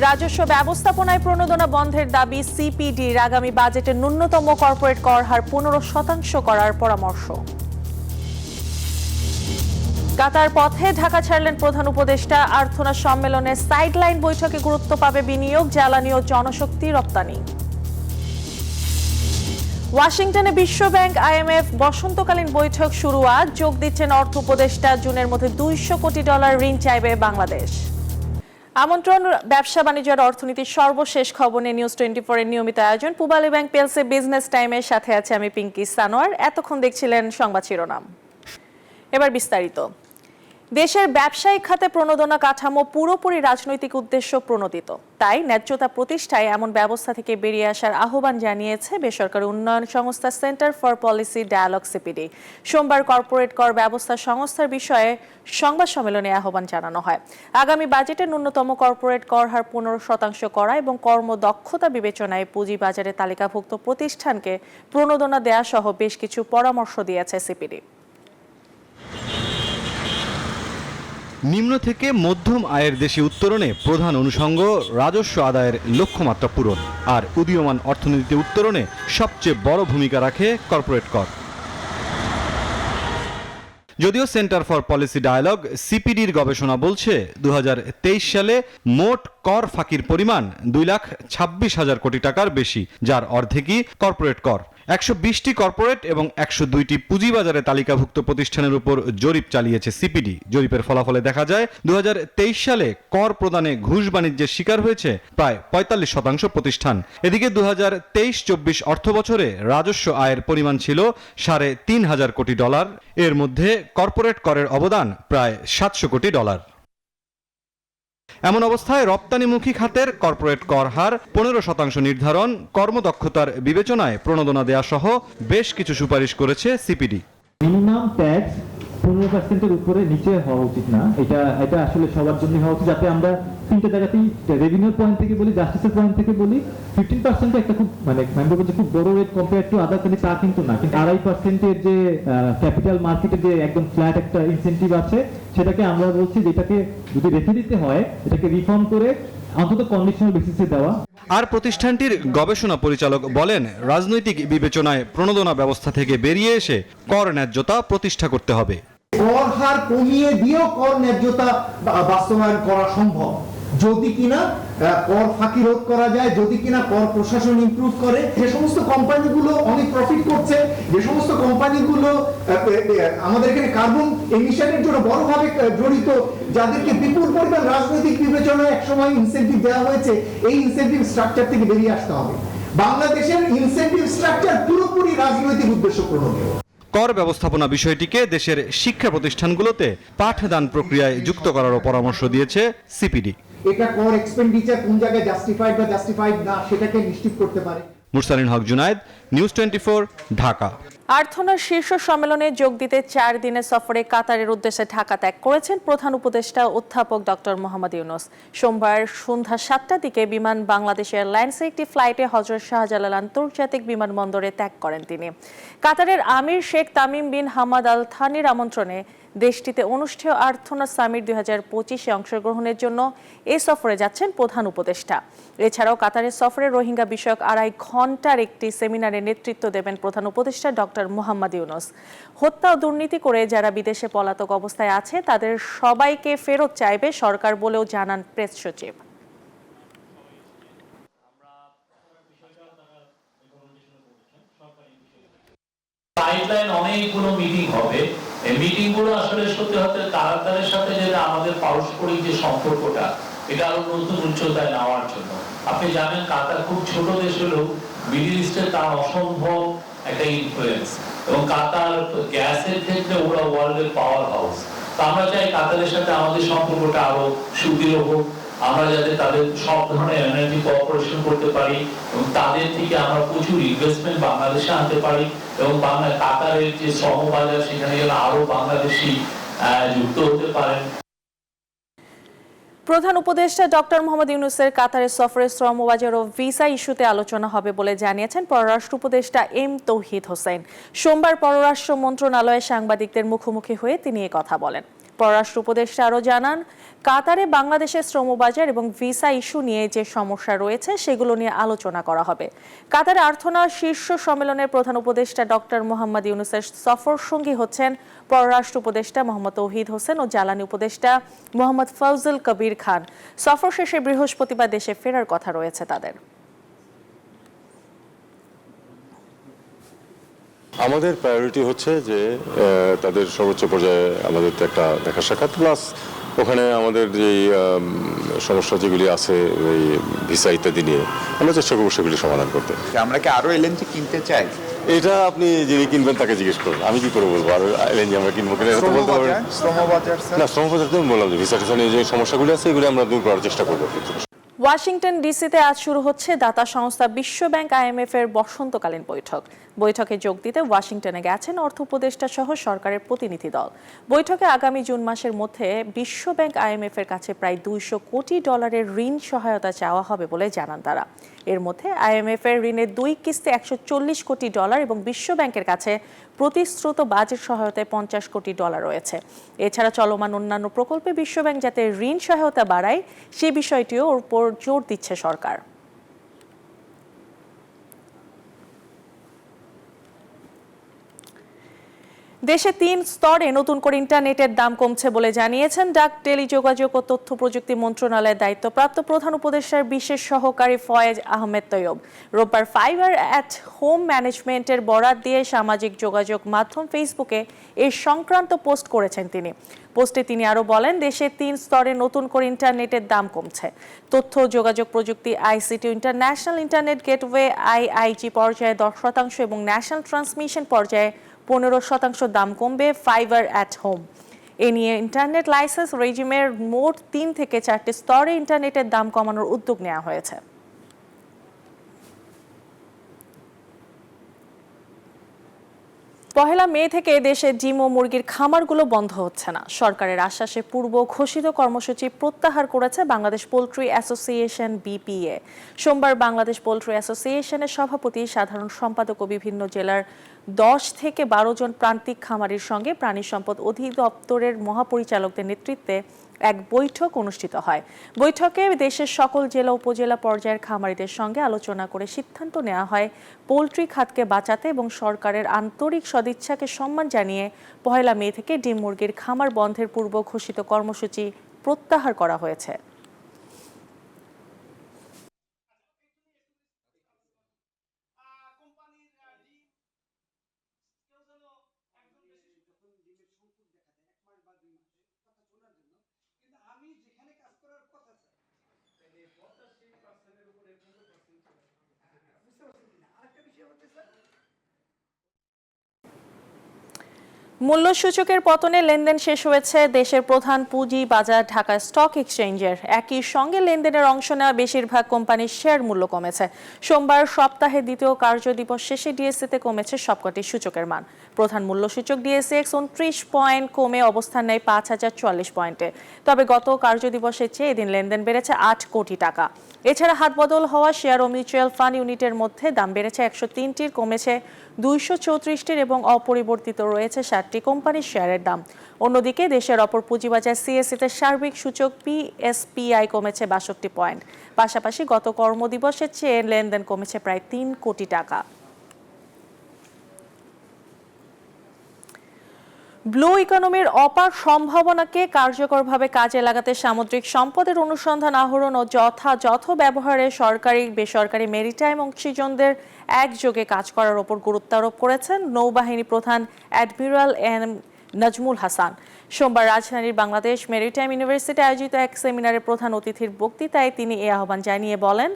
রাজস্ব ব্যবস্থাপনায় প্রণোদনা বন্ধের দাবি সিপিডির। আগামী বাজেটে ন্যূনতম কর্পোরেট কর হার 15% করার পরামর্শ। কাতার পথে ঢাকা ছাড়লেন প্রধান উপদেষ্টা। আর্থনা সম্মেলনে সাইডলাইন বৈঠকে গুরুত্ব পাবে বিনিয়োগ, জ্বালানি ও জনশক্তি রপ্তানি। ওয়াশিংটনে বিশ্বব্যাংক আইএমএফ বসন্তকালীন বৈঠক শুরু আজ। যোগ দিচ্ছেন অর্থ উপদেষ্টা। জুনের মধ্যে $200 কোটি ঋণ চাইবে বাংলাদেশ। আমন্ত্রণ ব্যবসা বাণিজ্য আর অর্থনীতির সর্বশেষ খবর নিয়ে নিউজ 24 এর নিয়মিত আয়োজন পূবালী ব্যাংক পিএলসি বিজনেস টাইমের সাথে আছে আমি পিঙ্কি সানোয়ার। এতক্ষণ দেখছিলেন সংবাদ শিরোনাম, এবার বিস্তারিত। দেশের ব্যবসায়িক খাতে প্রণোদনা কাঠামো পুরোপুরি রাজনৈতিক উদ্দেশ্য প্রণোদিত, তাই ন্যায্যতা প্রতিষ্ঠায় এমন ব্যবস্থা থেকে বেরিয়ে আসার আহ্বান জানিয়েছে বেসরকারি উন্নয়ন সংস্থা centre for policy dialogue CPD. সোমবার কর্পোরেট কর ব্যবস্থা সংস্থার বিষয়ে সংবাদ সম্মেলনে আহ্বান জানানো হয়। আগামী বাজেটে ন্যূনতম কর্পোরেট কর হার 15% করা এবং কর্মদক্ষতা বিবেচনায় পুঁজিবাজারে তালিকাভুক্ত প্রতিষ্ঠানকে প্রণোদনা দেয়া সহ বেশ কিছু পরামর্শ দিয়েছে সিপিডি। নিম্ন থেকে মধ্যম আয়ের দেশে উত্তরণে প্রধান অনুষঙ্গ রাজস্ব আদায়ের লক্ষ্যমাত্রা পূরণ, আর উদীয়মান অর্থনীতিতে উত্তরণে সবচেয়ে বড় ভূমিকা রাখে কর্পোরেট কর। যদিও সেন্টার ফর পলিসি ডায়ালগ সিপিডির গবেষণা বলছে 2023 সালে মোট কর ফাঁকির পরিমাণ 2,26,000 কোটি টাকার বেশি, যার অর্ধেকই কর্পোরেট কর। 120টি কর্পোরেট এবং 102টি পুঁজিবাজারে তালিকাভুক্ত প্রতিষ্ঠানের উপর জরিপ চালিয়েছে সিপিডি। জরিপের ফলাফলে দেখা যায় 2023 সালে কর প্রদানে ঘুষ বাণিজ্যের শিকার হয়েছে প্রায় 45% প্রতিষ্ঠান। এদিকে 2023-24 অর্থ বছরে রাজস্ব আয়ের পরিমাণ ছিল $3,500 কোটি। এর মধ্যে কর্পোরেট করের অবদান প্রায় $700 কোটি। এমন অবস্থায় রপ্তানিমুখী খাতের কর্পোরেট কর হার 15% নির্ধারণ, কর্মদক্ষতার বিবেচনায় প্রণোদনা দেয়া সহ বেশ কিছু সুপারিশ করেছে সিপিডি। মিনিমাম ট্যাক্স 15%-এর উপরে নিচে হওয়া উচিত না। এটা আসলে সবার জন্য হওয়া উচিত, যাতে আমরা তিনটা জায়গাতেই রেভিনিউর পয়েন্ট থেকে বলি, জাস্টিসের পয়েন্ট থেকে বলি। 15% একটা খুব খুব বড় rate compare to other country, তা কিন্তু না। কিন্তু 2.5%-এর যে ক্যাপিটাল মার্কেটে যে একদম ফ্ল্যাট একটা ইনসেন্টিভ আছে, সেটাকে আমরা বলছি যে এটাকে যদি রেখে দিতে হয়, এটাকে রিফর্ম করে অন্তত কন্ডিশনাল বেসিসে দেওয়া। আর প্রতিষ্ঠানটির গবেষণা পরিচালক বলেন, রাজনৈতিক বিবেচনায় প্রণোদনা ব্যবস্থা থেকে বেরিয়ে এসে কর ন্যায্যতা প্রতিষ্ঠা করতে হবে। কর হার কমিয়ে দিয়েও কর ন্যায্যতা বাস্তবায়ন করা সম্ভব, যদি কিনা কর ফাঁকি রোধ করা যায়, যদি কিনা কর প্রশাসন ইমপ্রুভ করে। যে সমস্ত কোম্পানিগুলো অনেক প্রফিট করছে, যে সমস্ত কোম্পানিগুলো আমাদের এখানে কার্বন এমিশনের জন্য বড়ভাবে জড়িত, যাদেরকে বিপুল পরিমাণ রাজনৈতিক বিবেচনায় একসময় ইনসেন্টিভ দেওয়া হয়েছে, এই ইনসেন্টিভ স্ট্রাকচার থেকে বেরিয়ে আসতে হবে। বাংলাদেশের ইনসেন্টিভ স্ট্রাকচার পুরোপুরি রাজনৈতিক উদ্দেশ্য প্রণোদিত। কর ব্যবস্থাপনা বিষয়টিকে দেশের শিক্ষা প্রতিষ্ঠানগুলোতে পাঠদান প্রক্রিয়ায় যুক্ত করারও পরামর্শ দিয়েছে সিপিডি। এটা কর এক্সপেন্ডিচার কোন জায়গায় জাস্টিফাইড বা জাস্টিফাইড না, সেটাকে নিশ্চিত করতে পারে। মুরসালিন হক জুনায়েদ, নিউজ 24, ঢাকা। আর্থনার শীর্ষ সম্মেলনে যোগ দিতে 4 দিনের সফরে কাতারের উদ্দেশ্যে ঢাকা ত্যাগ করেছেন প্রধান উপদেষ্টা অধ্যাপক ডক্টর মোহাম্মদ ইউনূস। সোমবার সন্ধ্যা 7টার দিকে বিমান বাংলাদেশ এয়ারলাইন্সের একটি ফ্লাইটে হযরত শাহজালাল আন্তর্জাতিক বিমানবন্দরে ত্যাগ করেন তিনি। কাতারের আমির Sheikh Tamim bin Hamad Al থানির আমন্ত্রণে দেশটিতে অনুষ্ঠেয় আর্থনা সামিট 2025-এ অংশগ্রহণের জন্য এই সফরে যাচ্ছেন প্রধান উপদেষ্টা। এছাড়াও কাতারের সফরে রোহিঙ্গা বিষয়ক 2.5 ঘন্টার একটি সেমিনারে নেতৃত্ব দেবেন প্রধান উপদেষ্টা ডক্টর মোহাম্মদ ইউনূস। হত্যা ও দুর্নীতি করে যারা বিদেশে পলাতক অবস্থায় আছে, তাদের সবাইকে ফেরত চাইবে সরকার বলেও জানান প্রেস সচিব। সাইডলাইন অনেকগুলো মিটিং হবে। এই মিটিংগুলো আসলে সত্যি হতে কাতারের সাথে যেটা আমাদের পারস্পরিক যে সম্পর্কটা, এটা আরো নতুন উচ্চতায় নেওয়ার জন্য। আপনি জানেন কাতার খুব ছোট দেশ হলেও মিডল ইস্টে তার অসম্ভব একটা ইনফ্লুয়েন্স, এবং কাতার গ্যাসের ক্ষেত্রে ওরা ওয়ার্ল্ডের পাওয়ার হাউস। তো আমরা চাই কাতারের সাথে আমাদের সম্পর্কটা আরো সুদৃঢ় হোক, আমরা যাতে তাদের সব ধরনের এনার্জি কোঅপারেশন করতে পারি এবং তাদের থেকে আমরা প্রচুর ইনভেস্টমেন্ট বাংলাদেশে আনতে পারি, এবং কাতারের যে শ্রম বাজার, সেখানে যেন আরো বাংলাদেশি যুক্ত হতে পারেন। প্রধান উপদেষ্টা ডক্টর মোহাম্মদ ইউনূসের কাতারের সফরে শ্রমবাজার ও ভিসা ইস্যুতে আলোচনা হবে বলে জানিয়েছেন পররাষ্ট্র উপদেষ্টা এম তৌহিদ হোসেন। সোমবার পররাষ্ট্র মন্ত্রণালয়ে সাংবাদিকদের মুখোমুখি হয়ে তিনি কথা বলেন। পররাষ্ট্র উপদেষ্টা আরও জানান, কাতারে বাংলাদেশের শ্রমবাজার এবং ভিসা ইস্যু নিয়ে যে সমস্যা রয়েছে সেগুলো নিয়ে আলোচনা করা হবে। কাতারে আর্থনা শীর্ষ সম্মেলনের প্রধান উপদেষ্টা ডক্টর মোহাম্মদ ইউনুসের সফর সঙ্গী হচ্ছেন পররাষ্ট্র উপদেষ্টা মোহাম্মদ তৌহিদ হোসেন ও জ্বালানি উপদেষ্টা মোহাম্মদ ফজল কবির খান। সফর শেষে বৃহস্পতিবার দেশে ফেরার কথা রয়েছে তাদের। আমাদের প্রায়োরিটি হচ্ছে যে তাদের সর্বোচ্চ পর্যায়ে আমাদের তো একটা দেখা সাক্ষাৎ, প্লাস ওখানে আমাদের যেই সমস্যা যেগুলি আছে ওই ভিসা ইত্যাদি নিয়ে আমরা চেষ্টা করবো সেগুলি সমাধান করতে। আমরা কি আরো এলএনজি কিনতে চাই? এটা আপনি যিনি কিনবেন তাকে জিজ্ঞেস করুন, আমি কি করে বলবো আর এলএনজি আমরা কিনবো কিনা এটা তো বলতে পারবেন না। শ্রমবাজার তো বললাম যে ভিসা টিসা নিয়ে যে সমস্যাগুলি আছে এগুলি আমরা দূর করার চেষ্টা করবো। ওয়াশিংটন ডিসিতে আজ শুরু হচ্ছে দাতা সংস্থা বিশ্ব ব্যাংক আইএমএফ এর বসন্তকালীন বৈঠকে যোগ দিতে ওয়াশিংটনে গেছেন অর্থ উপদেষ্টা সহ সরকারের প্রতিনিধি দল। বৈঠকে আগামী জুন মাসের মধ্যে বিশ্ব ব্যাংক আইএমএফ এর কাছে প্রায় $200 কোটি ঋণ সহায়তা চাওয়া হবে বলে জানান তারা। এর মধ্যে আইএমএফ এর ঋণের 2 কিস্তি $140 কোটি এবং বিশ্ব ব্যাংকের কাছে প্রতিশ্রুত বাজেট সহায়তায় $50 কোটি রয়েছে। এছাড়া চলমান অন্যান্য প্রকল্পে বিশ্বব্যাংক যাতে ঋণ সহায়তা বাড়ায় সে বিষয়টিও উপর জোর দিচ্ছে সরকার। দেশে 3 স্তরে নতুন করে ইন্টারনেটের দাম কমছে বলে জানিয়েছেন ডাক, টেলিযোগাযোগ ও তথ্য প্রযুক্তি মন্ত্রণালয়ের দায়িত্বপ্রাপ্ত প্রধান উপদেষ্টার বিশেষ সহকারী ফয়েজ আহমেদ তৈয়ব। রোববার ফাইবার অ্যাট হোম ম্যানেজমেন্টের বরাত দিয়ে সামাজিক যোগাযোগ মাধ্যম ফেসবুকে এই সংক্রান্ত পোস্ট করেছেন তিনি। পোস্টে তিনি আরও বলেন, দেশে 3 স্তরে নতুন করে ইন্টারনেটের দাম কমছে। তথ্য যোগাযোগ প্রযুক্তি ICT international internet gateway IIG পর্যায়ে 10% এবং ন্যাশনাল ট্রান্সমিশন পর্যায়ে 15% দাম কমবে ফাইবার অ্যাট হোম। এ নিয়ে ইন্টারনেট লাইসেন্স রেজিমের মোট 3 থেকে 4টি স্তরে ইন্টারনেটের দাম কমানোর উদ্যোগ নেওয়া হয়েছে। পহেলা মে থেকে দেশে ডিম ও মুরগির খামারগুলো বন্ধ হচ্ছে না। সরকারের আশ্বাসে পূর্ব ঘোষিত কর্মসূচি প্রত্যাহার করেছে বাংলাদেশ পোল্ট্রি অ্যাসোসিয়েশন বিপিএ। সোমবার বাংলাদেশ পোল্ট্রি অ্যাসোসিয়েশনের সভাপতি, সাধারণ সম্পাদক ও বিভিন্ন জেলার 10 থেকে 12 জন প্রান্তিক খামারির সঙ্গে প্রাণী সম্পদ অধিদপ্তরের মহাপরিচালকদের নেতৃত্বে এক বৈঠক অনুষ্ঠিত হয়। বৈঠকে দেশের সকল জেলা উপজেলা পর্যায়ের খামারিদের সঙ্গে আলোচনা করে সিদ্ধান্ত নেওয়া হয় পোল্ট্রি খাতকে বাঁচাতে এবং সরকারের আন্তরিক সদিচ্ছাকে সম্মান জানিয়ে পহেলা মে থেকে ডিম মুরগির খামার বন্ধের পূর্ব ঘোষিত কর্মসূচি প্রত্যাহার করা হয়েছে। মূল্যসূচকের পতনে লেনদেন শেষ হয়েছে দেশের প্রধান পুঁজি বাজার ঢাকা স্টক এক্সচেঞ্জের। একই সঙ্গে লেনদেনের অংশ নেওয়া বেশিরভাগ কোম্পানির শেয়ার মূল্য কমেছে। সোমবার সপ্তাহে দ্বিতীয় কার্যদিবস শেষে ডিএসসিতে কমেছে সবকটি সূচকের মান। প্রধান মূল্যসূচক ডিএসএক্স 29 পয়েন্ট কমে অবস্থান নেয় 5044 পয়েন্টে। তবে গত কার্যদিবসের চেয়ে এদিন লেনদেন বেড়েছে 8 কোটি টাকা। এছাড়া হাতবদল হওয়া শেয়ার ও মিউচুয়াল ফান্ড ইউনিটের মধ্যে দাম বেড়েছে 103টির, কমেছে 234টির এবং অপরিবর্তিত রয়েছে 60টি কোম্পানির শেয়ারের দাম। অন্যদিকে দেশের অপর পুঁজিবাজার সিএসসিতে সার্বিক সূচক পিএসপিআই কমেছে 62 পয়েন্ট। পাশাপাশি গত কর্মদিবসের চেয়ে লেনদেন কমেছে প্রায় 3 কোটি টাকা। ব্লু ইকোনমির অপার সম্ভাবনাকে কার্যকরভাবে কাজে লাগাতে সামুদ্রিক সম্পদের অনুসন্ধান, আহরণ ও যথাযথ ব্যবহারে সরকারি বেসরকারি মেরিটাইম অংশীজনদের একযোগে কাজ করার উপর গুরুত্ব আরোপ করেছেন নৌবাহিনী প্রধান অ্যাডমিরাল এম নাজমুল হাসান। সোমবার রাজধানীর বাংলাদেশ মেরিটাইম ইউনিভার্সিটি আয়োজিত এক সেমিনারে প্রধান অতিথির বক্তৃতায় তিনি এ আহ্বান জানিয়ে বলেন,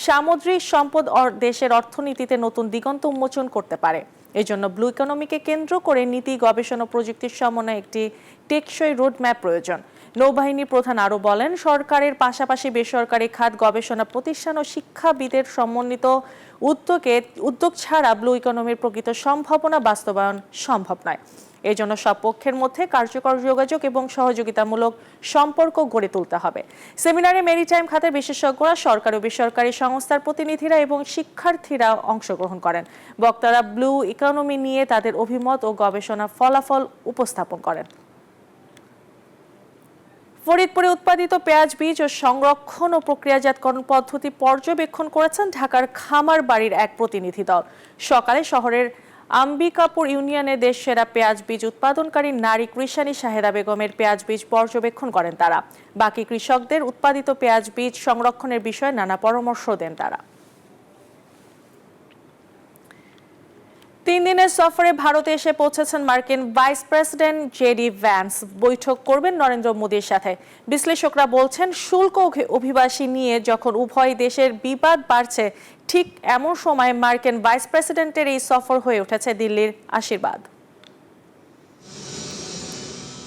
সামুদ্রিক সম্পদ দেশের অর্থনীতিতে নতুন দিগন্ত উন্মোচন করতে পারে। এজন্য ব্লু ইকোনমিকে কেন্দ্র করে নীতি, গবেষণা ও প্রযুক্তির সমন্বয়ে একটি টেকসই রোডম্যাপ প্রয়োজন। নৌবাহিনীর প্রধান আরও বলেন, সরকারের পাশাপাশি বেসরকারি খাত, গবেষণা প্রতিষ্ঠান ও শিক্ষাবিদের সমন্বিত উদ্যোগ ছাড়া ব্লু ইকোনমির প্রকৃত সম্ভাবনা বাস্তবায়ন সম্ভব নয়। এজন্য সব পক্ষের মধ্যে কার্যকর যোগাযোগ এবং সহযোগিতামূলক সম্পর্ক গড়ে তুলতে হবে। সেমিনারে মেরিটাইম খাতের বিশেষজ্ঞরা, সরকারি ও বেসরকারি সংস্থার প্রতিনিধিরা এবং শিক্ষার্থীরা অংশগ্রহণ করেন। বক্তারা ব্লু ইকোনমি নিয়ে তাদের অভিমত ও গবেষণা ফলাফল উপস্থাপন করেন। ফরিদপুরে উৎপাদিত পেঁয়াজ বীজ ও সংরক্ষণ ও প্রক্রিয়াজাতকরণ পদ্ধতি পর্যবেক্ষণ করেছেন ঢাকার খামার বাড়ির এক প্রতিনিধি দল। সকালে শহরের আম্বিকাপুর ইউনিয়নে দেশ সেরা পেঁয়াজ বীজ উৎপাদনকারী নারী কৃষানী শাহেদা বেগমের পেঁয়াজ বীজ পর্যবেক্ষণ করেন তারা। বাকি কৃষকদের উৎপাদিত পেঁয়াজ বীজ সংরক্ষণের বিষয়ে নানা পরামর্শ দেন তারা। 3 দিনের সফরে ভারতে এসে পৌঁছেছেন মার্কিন ভাইস প্রেসিডেন্ট জেডি ভ্যান্স। বৈঠক করবেন নরেন্দ্র মোদীর সাথে। বিশ্লেষকরা বলছেন, শুল্ক অভিবাসী নিয়ে যখন উভয় দেশের বিবাদ বাড়ছে, ঠিক এমন সময় মার্কিন ভাইস প্রেসিডেন্টের এই সফর হয়ে উঠেছে দিল্লির আশীর্বাদ।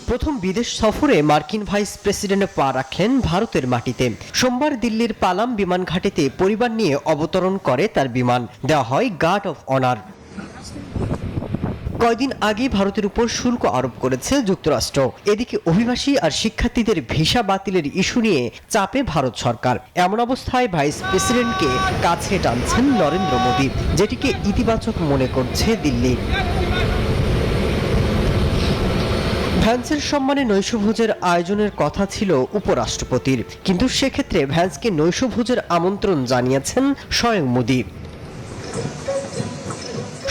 প্রথম বিদেশ সফরে মার্কিন ভাইস প্রেসিডেন্ট পা রাখলেন ভারতের মাটিতে। সোমবার দিল্লির পালাম বিমান ঘাঁটিতে পরিবার নিয়ে অবতরণ করে তার বিমান। দেওয়া হয় গার্ড অফ অনার। কয়দিন আগে ভারতের উপর শুল্ক আরোপ করেছে যুক্তরাষ্ট্র। এদিকে অভিবাসী আর শিক্ষার্থীদের ভিসা বাতিলের ইস্যু নিয়ে চাপে ভারত সরকার। এমন অবস্থায় ভাইস প্রেসিডেন্টকে কাছে টানছেন নরেন্দ্র মোদী, যেটিকে ইতিবাচক মনে করছে দিল্লি। ভ্যান্সের সম্মানে নৈশভোজের আয়োজনের কথা ছিল উপরাষ্ট্রপতির, কিন্তু সেক্ষেত্রে ভ্যান্সকে নৈশভোজের আমন্ত্রণ জানিয়েছেন স্বয়ং মোদী।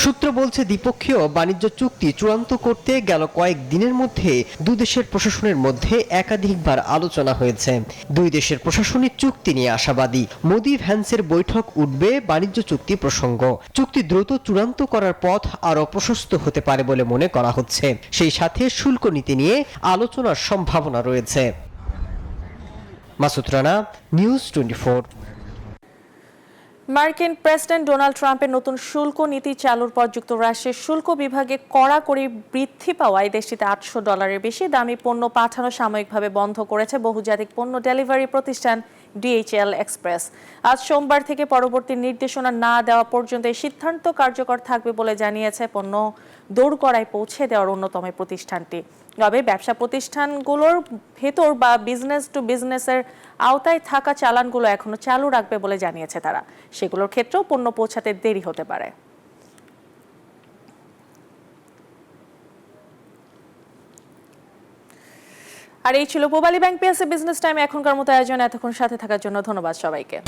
সূত্র বলছে, দ্বিপক্ষীয় বাণিজ্য চুক্তি চূড়ান্ত করতে গেল কয়েক দিনের মধ্যে দুই দেশের প্রশাসনের মধ্যে একাধিকবার আলোচনা হয়েছে। দুই দেশের প্রশাসনিক চুক্তি নিয়ে আশাবাদী। মোদি ভ্যান্সের বৈঠক উঠবে বাণিজ্য চুক্তি প্রসঙ্গ। চুক্তি দ্রুত চূড়ান্ত করার পথ আরও প্রশস্ত হতে পারে বলে মনে করা হচ্ছে। সেই সাথে শুল্ক নীতি নিয়ে আলোচনার সম্ভাবনা রয়েছে। মাসুদ রানা, নিউজ 24। মার্কিন প্রেসিডেন্ট ডোনাল্ড ট্রাম্পের নতুন শুল্ক নীতি চালুর পর যুক্তরাষ্ট্রের শুল্ক বিভাগে কড়াকড়ি বৃদ্ধি পাওয়ায় দেশটিতে $800 বেশি দামি পণ্য পাঠানো সাময়িকভাবে বন্ধ করেছে বহুজাতিক পণ্য ডেলিভারি প্রতিষ্ঠান DHL এক্সপ্রেস। আজ সোমবার থেকে পরবর্তী নির্দেশনা না দেওয়া পর্যন্ত এই সিদ্ধান্ত কার্যকর থাকবে বলে জানিয়েছে পণ্য দোরগোড়ায় পৌঁছে দেওয়ার অন্যতম প্রতিষ্ঠানটি। তবে ব্যবসা প্রতিষ্ঠানগুলোর ভেতর বা বিজনেস টু বিজনেসের আওতায় থাকা চালানগুলো এখনো চালু রাখবে বলে জানিয়েছে তারা। সেগুলোর ক্ষেত্রেও পণ্য পৌঁছাতে দেরি হতে পারে। আর এই ছিল Pubali bank PSC business time এখনকার মতো আয়োজন। এতক্ষণ সাথে থাকার জন্য ধন্যবাদ সবাইকে।